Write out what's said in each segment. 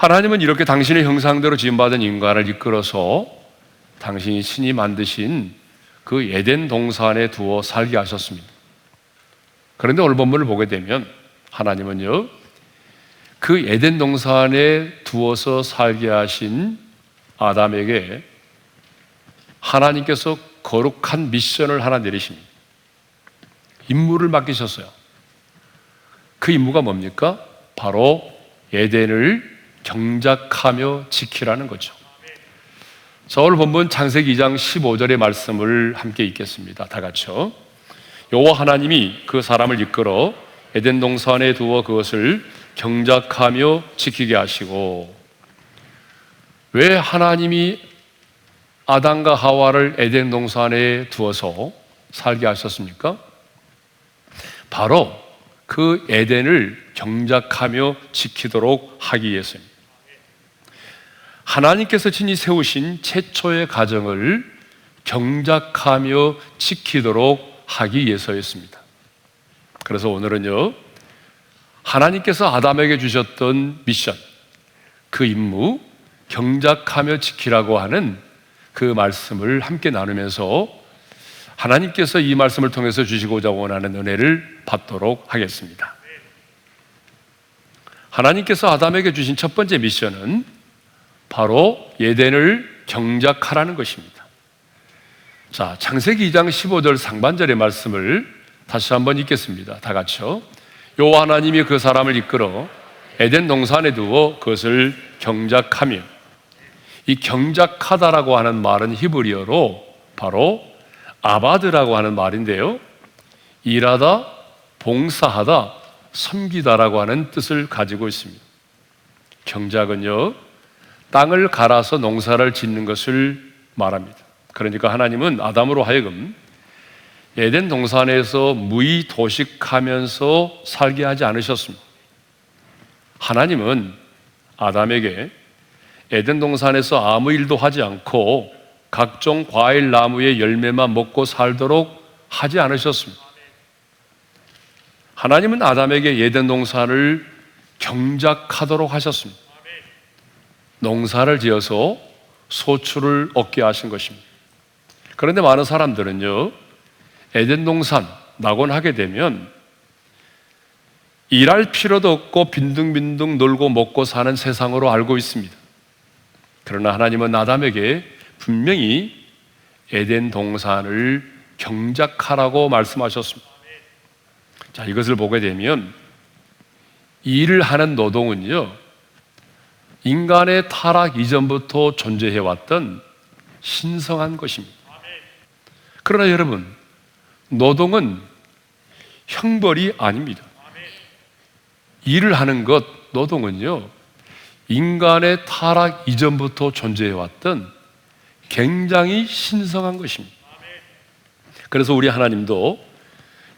하나님은 이렇게 당신의 형상대로 지음받은 인간을 이끌어서 당신이 친히 만드신 그 에덴 동산에 두어 살게 하셨습니다. 그런데 오늘 본문을 보게 되면 하나님은요, 그 에덴 동산에 두어서 살게 하신 아담에게 하나님께서 거룩한 미션을 하나 내리십니다. 임무를 맡기셨어요. 그 임무가 뭡니까? 바로 에덴을 경작하며 지키라는 거죠. 자, 오늘 본문 창세기 2장 15절의 말씀을 함께 읽겠습니다. 다 같이요. 여호와 하나님이 그 사람을 이끌어 에덴 동산에 두어 그것을 경작하며 지키게 하시고. 왜 하나님이 아담과 하와를 에덴 동산에 두어서 살게 하셨습니까? 바로 그 에덴을 경작하며 지키도록 하기 위해서입니다. 하나님께서 친히 세우신 최초의 가정을 경작하며 지키도록 하기 위해서였습니다. 그래서 오늘은요, 하나님께서 아담에게 주셨던 미션, 그 임무, 경작하며 지키라고 하는 그 말씀을 함께 나누면서 하나님께서 이 말씀을 통해서 주시고자 원하는 은혜를 받도록 하겠습니다. 하나님께서 아담에게 주신 첫 번째 미션은 바로 에덴을 경작하라는 것입니다. 자, 창세기 2장 15절 상반절의 말씀을 다시 한번 읽겠습니다. 다 같이요. 여호와 하나님이 그 사람을 이끌어 에덴 동산에 두어 그것을 경작하며. 이 경작하다라고 하는 말은 히브리어로 바로 아바드라고 하는 말인데요, 일하다, 봉사하다, 섬기다라고 하는 뜻을 가지고 있습니다. 경작은요, 땅을 갈아서 농사를 짓는 것을 말합니다. 그러니까 하나님은 아담으로 하여금 에덴 동산에서 무의도식하면서 살게 하지 않으셨습니다. 하나님은 아담에게 에덴 동산에서 아무 일도 하지 않고 각종 과일 나무의 열매만 먹고 살도록 하지 않으셨습니다. 하나님은 아담에게 에덴 동산을 경작하도록 하셨습니다. 농사를 지어서 소출을 얻게 하신 것입니다. 그런데 많은 사람들은요, 에덴 동산 낙원하게 되면 일할 필요도 없고 빈둥빈둥 놀고 먹고 사는 세상으로 알고 있습니다. 그러나 하나님은 아담에게 분명히 에덴 동산을 경작하라고 말씀하셨습니다. 자, 이것을 보게 되면 일을 하는 노동은요, 인간의 타락 이전부터 존재해왔던 신성한 것입니다. 그러나 여러분, 노동은 형벌이 아닙니다. 일을 하는 것, 노동은요, 인간의 타락 이전부터 존재해왔던 굉장히 신성한 것입니다. 그래서 우리 하나님도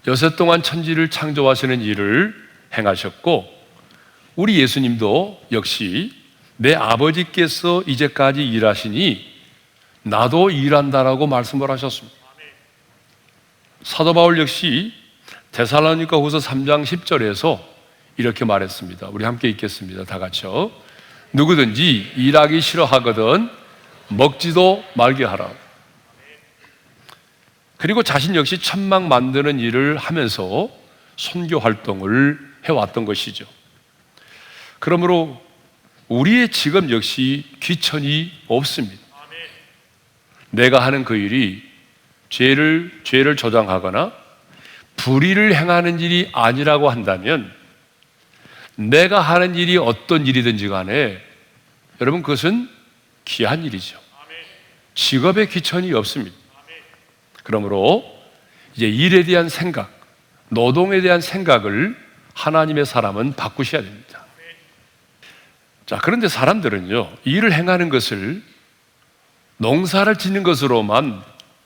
여섯 동안 천지를 창조하시는 일을 행하셨고, 우리 예수님도 역시 내 아버지께서 이제까지 일하시니 나도 일한다라고 말씀을 하셨습니다. 사도 바울 역시 데살로니가 후서 3장 10절에서 이렇게 말했습니다. 우리 함께 읽겠습니다. 다 같이요. 누구든지 일하기 싫어하거든 먹지도 말게 하라. 그리고 자신 역시 천막 만드는 일을 하면서 선교 활동을 해왔던 것이죠. 그러므로 우리의 직업 역시 귀천이 없습니다. 내가 하는 그 일이 죄를 저장하거나 불의를 행하는 일이 아니라고 한다면, 내가 하는 일이 어떤 일이든지 간에 여러분, 그것은 귀한 일이죠. 직업에 귀천이 없습니다. 그러므로 이제 일에 대한 생각, 노동에 대한 생각을 하나님의 사람은 바꾸셔야 됩니다. 자, 그런데 사람들은요, 일을 행하는 것을 농사를 짓는 것으로만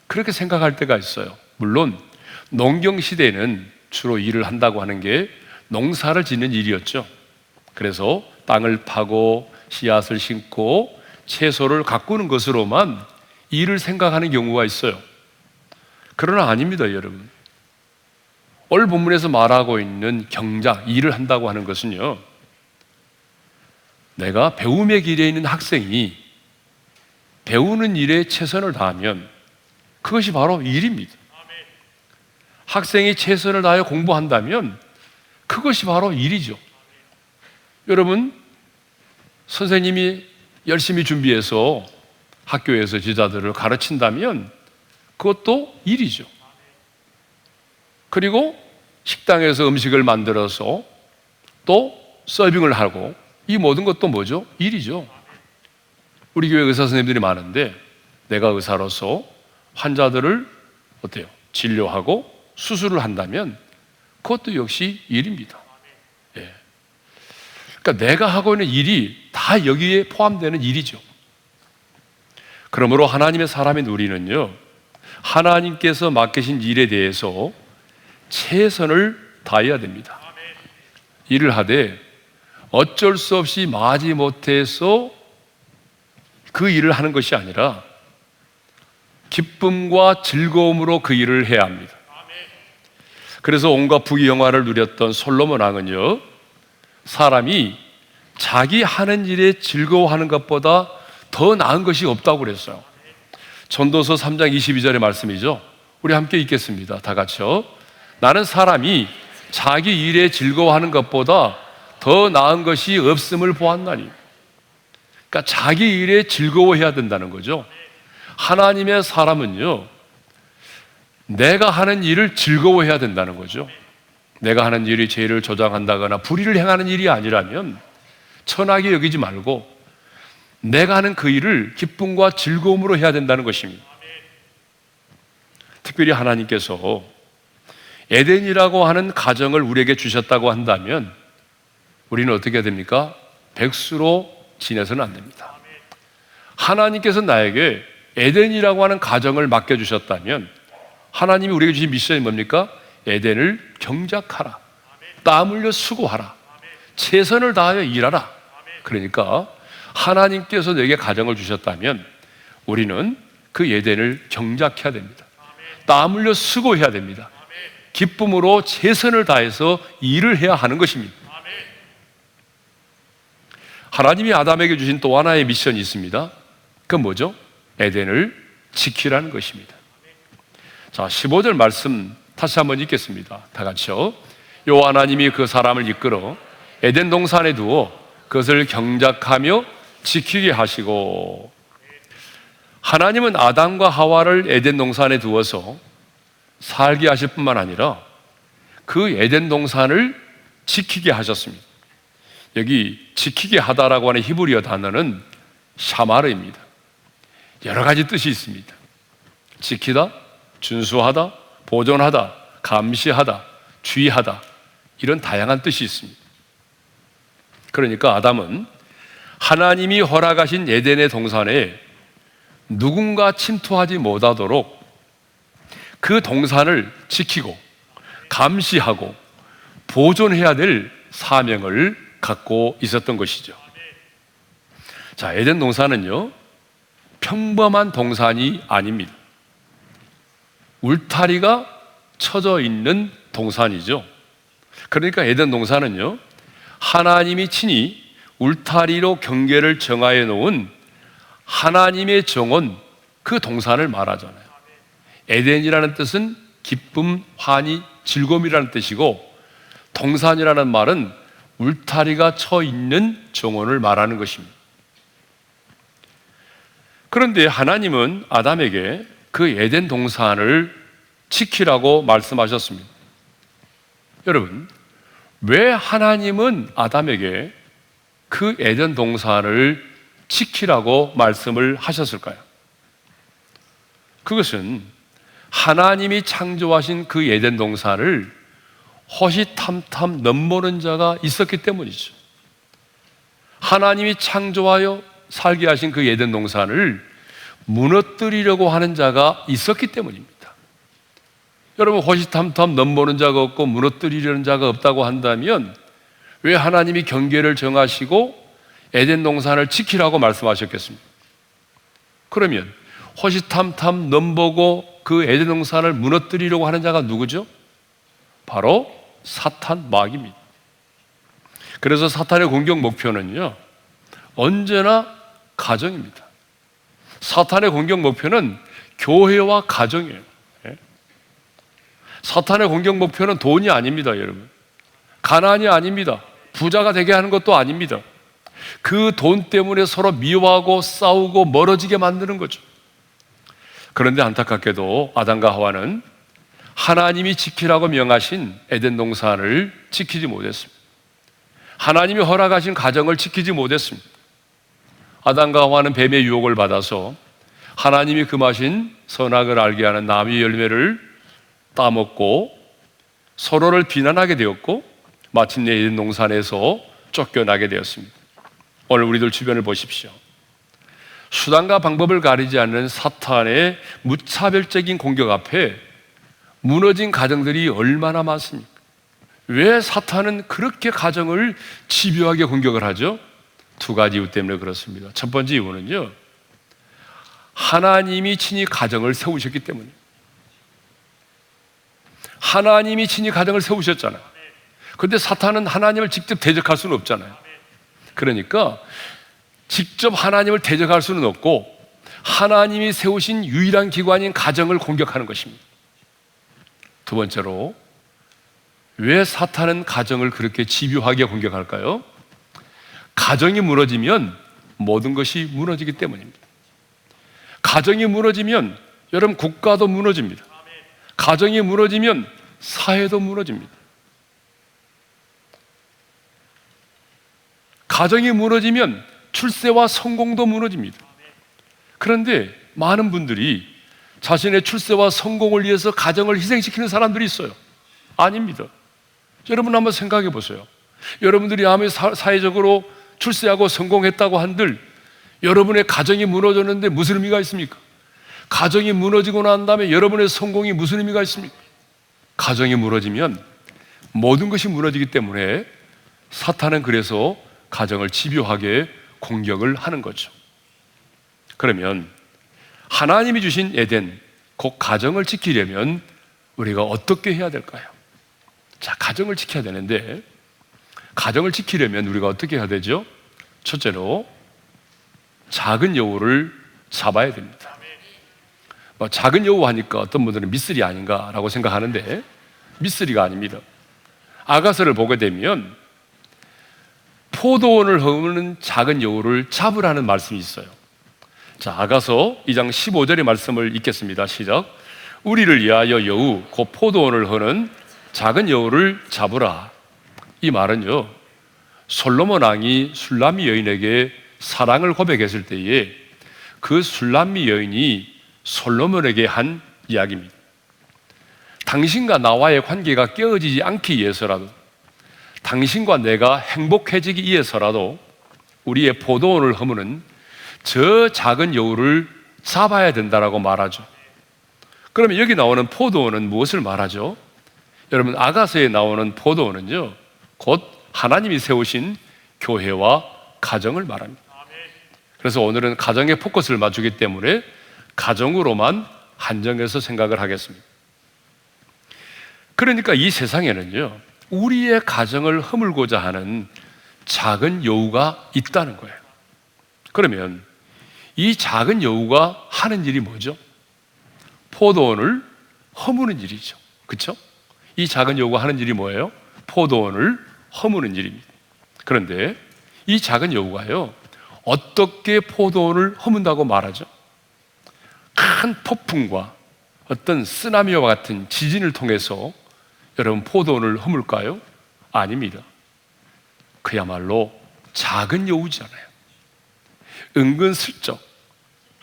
그렇게 생각할 때가 있어요. 물론 농경 시대에는 주로 일을 한다고 하는 게 농사를 짓는 일이었죠. 그래서 땅을 파고 씨앗을 심고 채소를 가꾸는 것으로만 일을 생각하는 경우가 있어요. 그러나 아닙니다, 여러분. 오늘 본문에서 말하고 있는 경작, 일을 한다고 하는 것은요, 내가 배움의 길에 있는 학생이 배우는 일에 최선을 다하면 그것이 바로 일입니다. 학생이 최선을 다하여 공부한다면 그것이 바로 일이죠. 여러분, 선생님이 열심히 준비해서 학교에서 제자들을 가르친다면 그것도 일이죠. 그리고 식당에서 음식을 만들어서 또 서빙을 하고, 이 모든 것도 뭐죠? 일이죠. 우리 교회 의사 선생님들이 많은데 내가 의사로서 환자들을 어때요? 진료하고 수술을 한다면 그것도 역시 일입니다. 예. 그러니까 내가 하고 있는 일이 다 여기에 포함되는 일이죠. 그러므로 하나님의 사람인 우리는요, 하나님께서 맡기신 일에 대해서 최선을 다해야 됩니다. 일을 하되 어쩔 수 없이 마지못해서 그 일을 하는 것이 아니라 기쁨과 즐거움으로 그 일을 해야 합니다. 그래서 온갖 부귀영화를 누렸던 솔로몬 왕은요, 사람이 자기 하는 일에 즐거워하는 것보다 더 나은 것이 없다고 그랬어요. 전도서 3장 22절의 말씀이죠. 우리 함께 읽겠습니다. 다 같이요. 나는 사람이 자기 일에 즐거워하는 것보다 더 나은 것이 없음을 보았나니. 그러니까 자기 일에 즐거워해야 된다는 거죠. 하나님의 사람은요, 내가 하는 일을 즐거워해야 된다는 거죠. 내가 하는 일이 죄를 조장한다거나 불의를 행하는 일이 아니라면 천하게 여기지 말고 내가 하는 그 일을 기쁨과 즐거움으로 해야 된다는 것입니다. 특별히 하나님께서 에덴이라고 하는 가정을 우리에게 주셨다고 한다면 우리는 어떻게 해야 됩니까? 백수로 지내서는 안 됩니다. 하나님께서 나에게 에덴이라고 하는 가정을 맡겨주셨다면 하나님이 우리에게 주신 미션이 뭡니까? 에덴을 경작하라, 땀 흘려 수고하라, 최선을 다하여 일하라. 그러니까 하나님께서 내게 가정을 주셨다면 우리는 그 에덴을 경작해야 됩니다. 땀 흘려 수고해야 됩니다. 기쁨으로 최선을 다해서 일을 해야 하는 것입니다. 하나님이 아담에게 주신 또 하나의 미션이 있습니다. 그건 뭐죠? 에덴을 지키라는 것입니다. 자, 15절 말씀 다시 한번 읽겠습니다. 다 같이요. 여호와 하나님이 그 사람을 이끌어 에덴 동산에 두어 그것을 경작하며 지키게 하시고, 하나님은 아담과 하와를 에덴 동산에 두어서 살게 하실 뿐만 아니라 그 에덴 동산을 지키게 하셨습니다. 여기 지키게 하다라고 하는 히브리어 단어는 샤마르입니다. 여러 가지 뜻이 있습니다. 지키다, 준수하다, 보존하다, 감시하다, 주의하다, 이런 다양한 뜻이 있습니다. 그러니까 아담은 하나님이 허락하신 에덴의 동산에 누군가 침투하지 못하도록 그 동산을 지키고 감시하고 보존해야 될 사명을 갖고 있었던 것이죠. 자, 에덴 동산은요, 평범한 동산이 아닙니다. 울타리가 쳐져 있는 동산이죠. 그러니까 에덴 동산은요, 하나님이 친히 울타리로 경계를 정하여 놓은 하나님의 정원, 그 동산을 말하잖아요. 에덴이라는 뜻은 기쁨, 환희, 즐거움이라는 뜻이고, 동산이라는 말은 울타리가 쳐 있는 정원을 말하는 것입니다. 그런데 하나님은 아담에게 그 에덴 동산을 지키라고 말씀하셨습니다. 여러분, 왜 하나님은 아담에게 그 에덴 동산을 지키라고 말씀을 하셨을까요? 그것은 하나님이 창조하신 그 에덴 동산을 호시탐탐 넘보는 자가 있었기 때문이죠. 하나님이 창조하여 살게 하신 그 에덴 동산을 무너뜨리려고 하는 자가 있었기 때문입니다. 여러분, 호시탐탐 넘보는 자가 없고 무너뜨리려는 자가 없다고 한다면 왜 하나님이 경계를 정하시고 에덴 동산을 지키라고 말씀하셨겠습니까? 그러면 호시탐탐 넘보고 그 에덴 동산을 무너뜨리려고 하는 자가 누구죠? 바로 사탄, 마귀입니다. 그래서 사탄의 공격 목표는요, 언제나 가정입니다. 사탄의 공격 목표는 교회와 가정이에요. 사탄의 공격 목표는 돈이 아닙니다, 여러분. 가난이 아닙니다. 부자가 되게 하는 것도 아닙니다. 그 돈 때문에 서로 미워하고 싸우고 멀어지게 만드는 거죠. 그런데 안타깝게도 아담과 하와는 하나님이 지키라고 명하신 에덴 동산을 지키지 못했습니다. 하나님이 허락하신 가정을 지키지 못했습니다. 아담과 하와는 뱀의 유혹을 받아서 하나님이 금하신 선악을 알게 하는 나무의 열매를 따먹고 서로를 비난하게 되었고 마침내 에덴 동산에서 쫓겨나게 되었습니다. 오늘 우리들 주변을 보십시오. 수단과 방법을 가리지 않는 사탄의 무차별적인 공격 앞에 무너진 가정들이 얼마나 많습니까? 왜 사탄은 그렇게 가정을 집요하게 공격을 하죠? 두 가지 이유 때문에 그렇습니다. 첫 번째 이유는요, 하나님이 친히 가정을 세우셨기 때문이에요. 하나님이 친히 가정을 세우셨잖아요. 그런데 사탄은 하나님을 직접 대적할 수는 없잖아요. 그러니까 직접 하나님을 대적할 수는 없고 하나님이 세우신 유일한 기관인 가정을 공격하는 것입니다. 두 번째로, 왜 사탄은 가정을 그렇게 집요하게 공격할까요? 가정이 무너지면 모든 것이 무너지기 때문입니다. 가정이 무너지면 여러분 국가도 무너집니다. 가정이 무너지면 사회도 무너집니다. 가정이 무너지면 출세와 성공도 무너집니다. 그런데 많은 분들이 자신의 출세와 성공을 위해서 가정을 희생시키는 사람들이 있어요. 아닙니다. 여러분 한번 생각해 보세요. 여러분들이 아무리 사회적으로 출세하고 성공했다고 한들 여러분의 가정이 무너졌는데 무슨 의미가 있습니까? 가정이 무너지고 난 다음에 여러분의 성공이 무슨 의미가 있습니까? 가정이 무너지면 모든 것이 무너지기 때문에 사탄은 그래서 가정을 집요하게 공격을 하는 거죠. 그러면 하나님이 주신 에덴, 곧 가정을 지키려면 우리가 어떻게 해야 될까요? 자, 가정을 지켜야 되는데 가정을 지키려면 우리가 어떻게 해야 되죠? 첫째로 작은 여우를 잡아야 됩니다. 작은 여우 하니까 어떤 분들은 미쓰리 아닌가라고 생각하는데 미쓰리가 아닙니다. 아가서를 보게 되면 포도원을 허무는 작은 여우를 잡으라는 말씀이 있어요. 자, 아가서 2장 15절의 말씀을 읽겠습니다. 시작. 우리를 위하여 여우, 곧 포도원을 허는 작은 여우를 잡으라. 이 말은요, 솔로몬 왕이 술람미 여인에게 사랑을 고백했을 때에 그 술람미 여인이 솔로몬에게 한 이야기입니다. 당신과 나와의 관계가 깨어지지 않기 위해서라도, 당신과 내가 행복해지기 위해서라도 우리의 포도원을 허무는 저 작은 여우를 잡아야 된다라고 말하죠. 그러면 여기 나오는 포도원은 무엇을 말하죠? 여러분, 아가서에 나오는 포도원은요, 곧 하나님이 세우신 교회와 가정을 말합니다. 그래서 오늘은 가정에 포커스를 맞추기 때문에 가정으로만 한정해서 생각을 하겠습니다. 그러니까 이 세상에는요, 우리의 가정을 허물고자 하는 작은 여우가 있다는 거예요. 그러면 이 작은 여우가 하는 일이 뭐죠? 포도원을 허무는 일이죠. 그렇죠? 이 작은 여우가 하는 일이 뭐예요? 포도원을 허무는 일입니다. 그런데 이 작은 여우가요, 어떻게 포도원을 허문다고 말하죠? 큰 폭풍과 어떤 쓰나미와 같은 지진을 통해서 여러분 포도원을 허물까요? 아닙니다. 그야말로 작은 여우잖아요. 은근슬쩍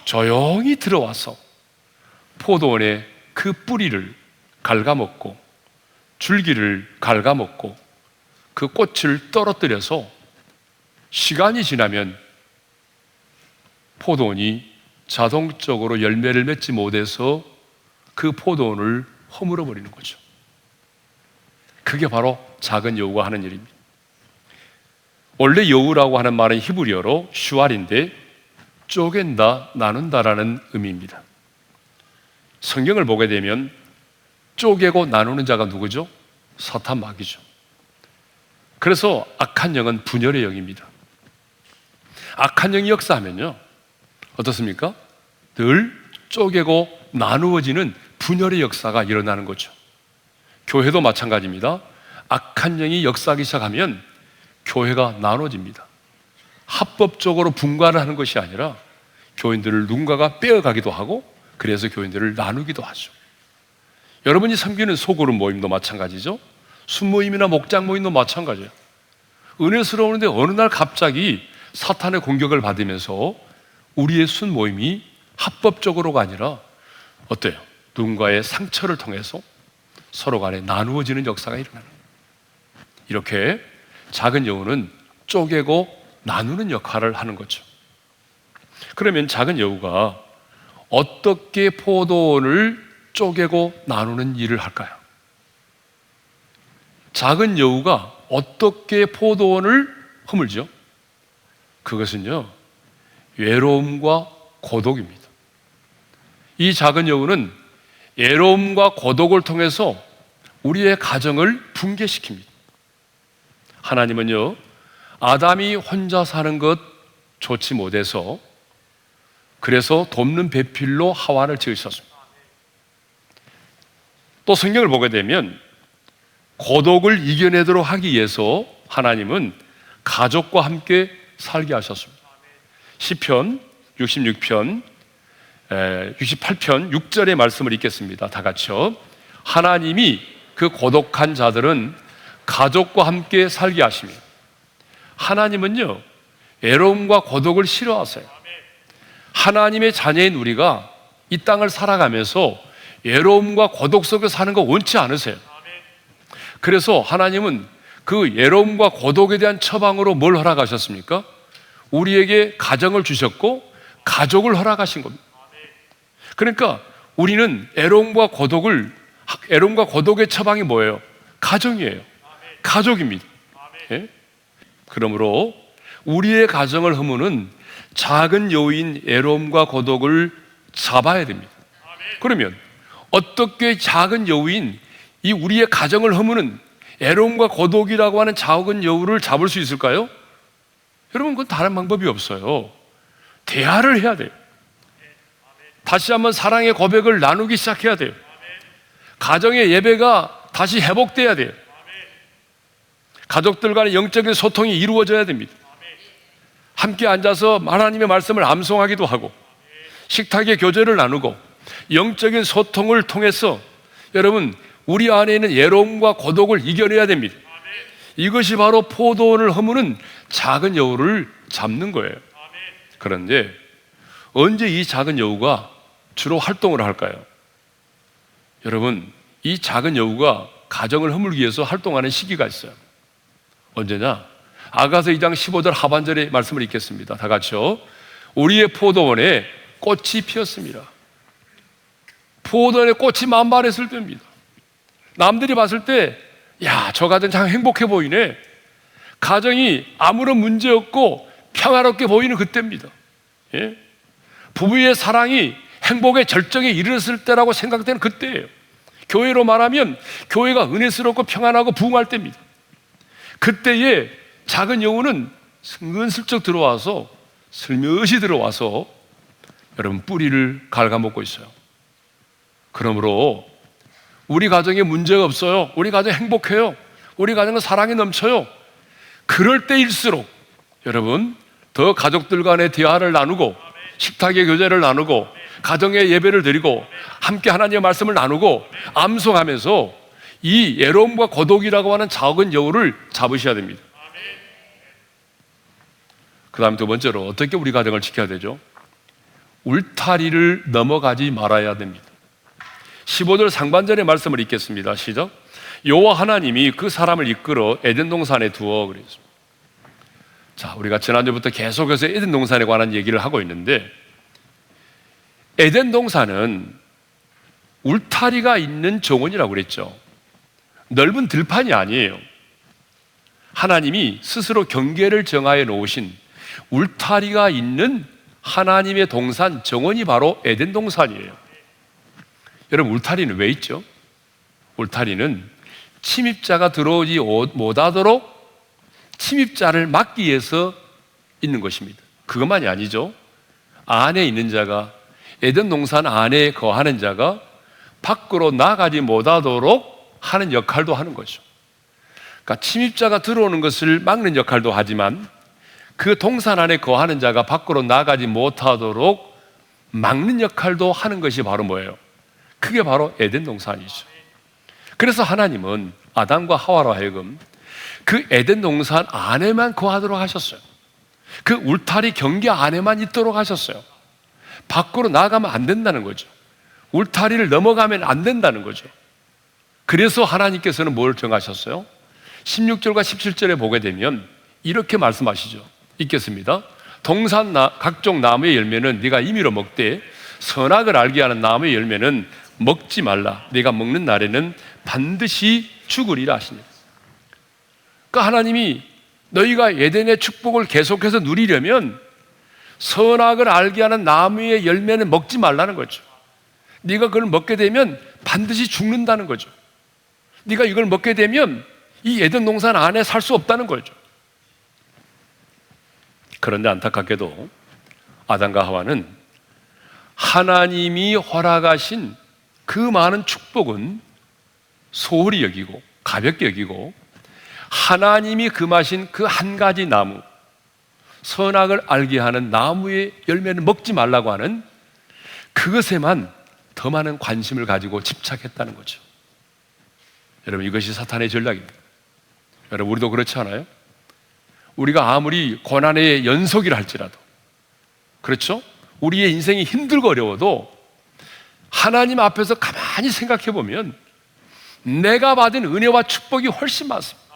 조용히 들어와서 포도원의 그 뿌리를 갉아먹고 줄기를 갉아먹고 그 꽃을 떨어뜨려서 시간이 지나면 포도원이 자동적으로 열매를 맺지 못해서 그 포도원을 허물어 버리는 거죠. 그게 바로 작은 여우가 하는 일입니다. 원래 여우라고 하는 말은 히브리어로 슈알인데 쪼갠다, 나눈다라는 의미입니다. 성경을 보게 되면 쪼개고 나누는 자가 누구죠? 사탄 마귀죠. 그래서 악한 영은 분열의 영입니다. 악한 영이 역사하면요, 어떻습니까? 늘 쪼개고 나누어지는 분열의 역사가 일어나는 거죠. 교회도 마찬가지입니다. 악한 영이 역사하기 시작하면 교회가 나눠집니다. 합법적으로 분간을 하는 것이 아니라 교인들을 누군가가 빼어가기도 하고, 그래서 교인들을 나누기도 하죠. 여러분이 섬기는 소그룹 모임도 마찬가지죠. 순모임이나 목장 모임도 마찬가지예요. 은혜스러운데 어느 날 갑자기 사탄의 공격을 받으면서 우리의 순모임이 합법적으로가 아니라 어때요? 누군가의 상처를 통해서 서로 간에 나누어지는 역사가 일어나는 거예요. 이렇게 작은 여우는 쪼개고 나누는 역할을 하는 거죠. 그러면 작은 여우가 어떻게 포도원을 쪼개고 나누는 일을 할까요? 작은 여우가 어떻게 포도원을 허물죠? 그것은요, 외로움과 고독입니다. 이 작은 여우는 외로움과 고독을 통해서 우리의 가정을 붕괴시킵니다. 하나님은요, 아담이 혼자 사는 것 좋지 못해서 그래서 돕는 배필로 하와를 지으셨습니다. 또 성경을 보게 되면 고독을 이겨내도록 하기 위해서 하나님은 가족과 함께 살게 하셨습니다. 시편 68편 6절의 말씀을 읽겠습니다. 다 같이요. 하나님이 그 고독한 자들은 가족과 함께 살게 하십니다. 하나님은요, 외로움과 고독을 싫어하세요. 하나님의 자녀인 우리가 이 땅을 살아가면서 외로움과 고독 속에 사는 거 원치 않으세요. 그래서 하나님은 그 외로움과 고독에 대한 처방으로 뭘 허락하셨습니까? 우리에게 가정을 주셨고 가족을 허락하신 겁니다. 그러니까 우리는 외로움과 고독의 처방이 뭐예요? 가정이에요. 가족입니다. 예? 그러므로 우리의 가정을 허무는 작은 여우인 외로움과 고독을 잡아야 됩니다. 그러면 어떻게 작은 여우인 이 우리의 가정을 허무는 외로움과 고독이라고 하는 작은 여우를 잡을 수 있을까요? 여러분, 그건 다른 방법이 없어요. 대화를 해야 돼요. 다시 한번 사랑의 고백을 나누기 시작해야 돼요. 가정의 예배가 다시 회복돼야 돼요. 가족들 간의 영적인 소통이 이루어져야 됩니다. 함께 앉아서 하나님의 말씀을 암송하기도 하고 식탁의 교제를 나누고 영적인 소통을 통해서 여러분, 우리 안에 있는 외로움과 고독을 이겨내야 됩니다. 이것이 바로 포도원을 허무는 작은 여우를 잡는 거예요. 그런데 언제 이 작은 여우가 주로 활동을 할까요? 여러분, 이 작은 여우가 가정을 허물기 위해서 활동하는 시기가 있어요. 언제냐? 아가서 2장 15절 하반절의 말씀을 읽겠습니다. 다 같이요. 우리의 포도원에 꽃이 피었습니다. 포도원에 꽃이 만발했을 때입니다. 남들이 봤을 때, 야, 저 가정 참 행복해 보이네. 가정이 아무런 문제 없고 평화롭게 보이는 그때입니다. 예? 부부의 사랑이 행복의 절정에 이르렀을 때라고 생각되는 그때예요. 교회로 말하면 교회가 은혜스럽고 평안하고 부흥할 때입니다. 그때에 작은 여우는 은슬쩍 들어와서 슬며시 들어와서 여러분 뿌리를 갉아먹고 있어요. 그러므로 우리 가정에 문제가 없어요. 우리 가정 행복해요. 우리 가정은 사랑이 넘쳐요. 그럴 때일수록 여러분 더 가족들 간의 대화를 나누고 식탁의 교제를 나누고 가정의 예배를 드리고 함께 하나님의 말씀을 나누고 암송하면서 이 외로움과 고독이라고 하는 작은 여우를 잡으셔야 됩니다. 그 다음 두 번째로 어떻게 우리 가정을 지켜야 되죠? 울타리를 넘어가지 말아야 됩니다. 15절 상반절의 말씀을 읽겠습니다. 시작. 여호와 하나님이 그 사람을 이끌어 에덴 동산에 두어 그랬습니다. 자, 우리가 지난주부터 계속해서 에덴 동산에 관한 얘기를 하고 있는데 에덴 동산은 울타리가 있는 정원이라고 그랬죠. 넓은 들판이 아니에요. 하나님이 스스로 경계를 정하여 놓으신 울타리가 있는 하나님의 동산 정원이 바로 에덴 동산이에요. 여러분, 울타리는 왜 있죠? 울타리는 침입자가 들어오지 못하도록 침입자를 막기 위해서 있는 것입니다. 그것만이 아니죠. 안에 있는 자가, 에덴 동산 안에 거하는 자가 밖으로 나가지 못하도록 하는 역할도 하는 거죠. 그러니까 침입자가 들어오는 것을 막는 역할도 하지만 그 동산 안에 거하는 자가 밖으로 나가지 못하도록 막는 역할도 하는 것이 바로 뭐예요? 그게 바로 에덴 동산이죠. 그래서 하나님은 아담과 하와로 하여금 그 에덴 동산 안에만 거하도록 하셨어요. 그 울타리 경계 안에만 있도록 하셨어요. 밖으로 나가면 안 된다는 거죠. 울타리를 넘어가면 안 된다는 거죠. 그래서 하나님께서는 뭘 정하셨어요? 16절과 17절에 보게 되면 이렇게 말씀하시죠. 읽겠습니다. 동산 각종 나무의 열매는 네가 임의로 먹되 선악을 알게 하는 나무의 열매는 먹지 말라. 네가 먹는 날에는 반드시 죽으리라 하십니다. 그러니까 하나님이 너희가 에덴의 축복을 계속해서 누리려면 선악을 알게 하는 나무의 열매는 먹지 말라는 거죠. 네가 그걸 먹게 되면 반드시 죽는다는 거죠. 네가 이걸 먹게 되면 이 에덴 동산 안에 살 수 없다는 거죠. 그런데 안타깝게도 아담과 하와는 하나님이 허락하신 그 많은 축복은 소홀히 여기고 가볍게 여기고 하나님이 금하신 그 한 가지 나무, 선악을 알게 하는 나무의 열매는 먹지 말라고 하는 그것에만 더 많은 관심을 가지고 집착했다는 거죠. 여러분, 이것이 사탄의 전략입니다. 여러분, 우리도 그렇지 않아요? 우리가 아무리 고난의 연속이라 할지라도, 그렇죠? 우리의 인생이 힘들고 어려워도 하나님 앞에서 가만히 생각해 보면 내가 받은 은혜와 축복이 훨씬 많습니다.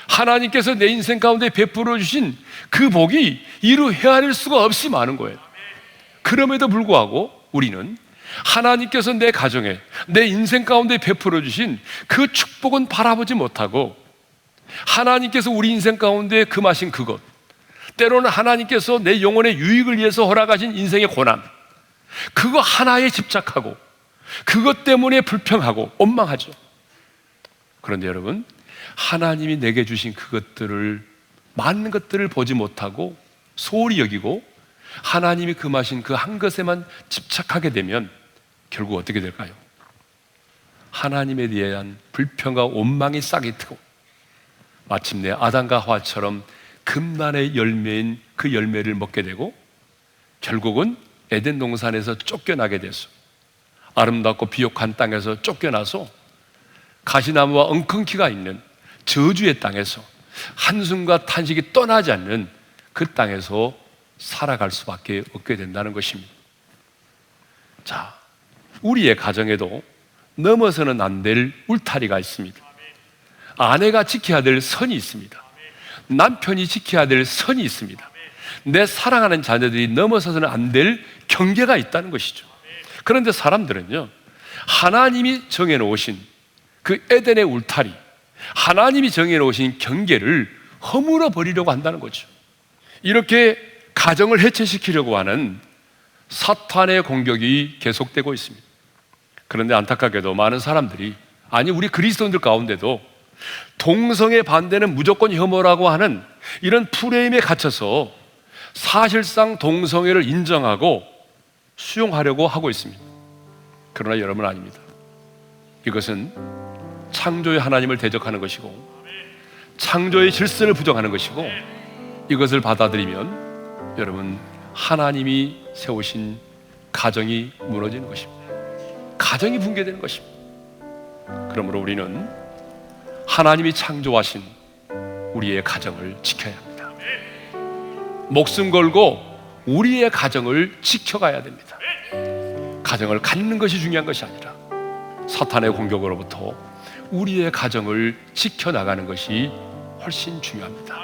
하나님께서 내 인생 가운데 베풀어 주신 그 복이 이루 헤아릴 수가 없이 많은 거예요. 그럼에도 불구하고 우리는 하나님께서 내 가정에, 내 인생 가운데 베풀어 주신 그 축복은 바라보지 못하고 하나님께서 우리 인생 가운데 금하신 그것, 때로는 하나님께서 내 영혼의 유익을 위해서 허락하신 인생의 고난, 그거 하나에 집착하고 그것 때문에 불평하고 원망하죠. 그런데 여러분, 하나님이 내게 주신 그것들을, 많은 것들을 보지 못하고 소홀히 여기고 하나님이 금하신 그 한 것에만 집착하게 되면 결국 어떻게 될까요? 하나님에 대한 불평과 원망이 싹이 트고 마침내 아담과 하와처럼 금난의 열매인 그 열매를 먹게 되고 결국은 에덴 동산에서 쫓겨나게 돼서 아름답고 비옥한 땅에서 쫓겨나서 가시나무와 엉겅퀴가 있는 저주의 땅에서 한숨과 탄식이 떠나지 않는 그 땅에서 살아갈 수밖에 없게 된다는 것입니다. 자, 우리의 가정에도 넘어서는 안 될 울타리가 있습니다. 아내가 지켜야 될 선이 있습니다. 남편이 지켜야 될 선이 있습니다. 내 사랑하는 자녀들이 넘어서서는 안 될 경계가 있다는 것이죠. 그런데 사람들은요, 하나님이 정해놓으신 그 에덴의 울타리, 하나님이 정해놓으신 경계를 허물어 버리려고 한다는 거죠. 이렇게 가정을 해체시키려고 하는 사탄의 공격이 계속되고 있습니다. 그런데 안타깝게도 많은 사람들이, 아니 우리 그리스도인들 가운데도 동성애 반대는 무조건 혐오라고 하는 이런 프레임에 갇혀서 사실상 동성애를 인정하고 수용하려고 하고 있습니다. 그러나 여러분, 아닙니다. 이것은 창조의 하나님을 대적하는 것이고 창조의 질서를 부정하는 것이고, 이것을 받아들이면 여러분, 하나님이 세우신 가정이 무너지는 것입니다. 가정이 붕괴되는 것입니다. 그러므로 우리는 하나님이 창조하신 우리의 가정을 지켜야 합니다. 목숨 걸고 우리의 가정을 지켜가야 됩니다. 가정을 갖는 것이 중요한 것이 아니라 사탄의 공격으로부터 우리의 가정을 지켜나가는 것이 훨씬 중요합니다.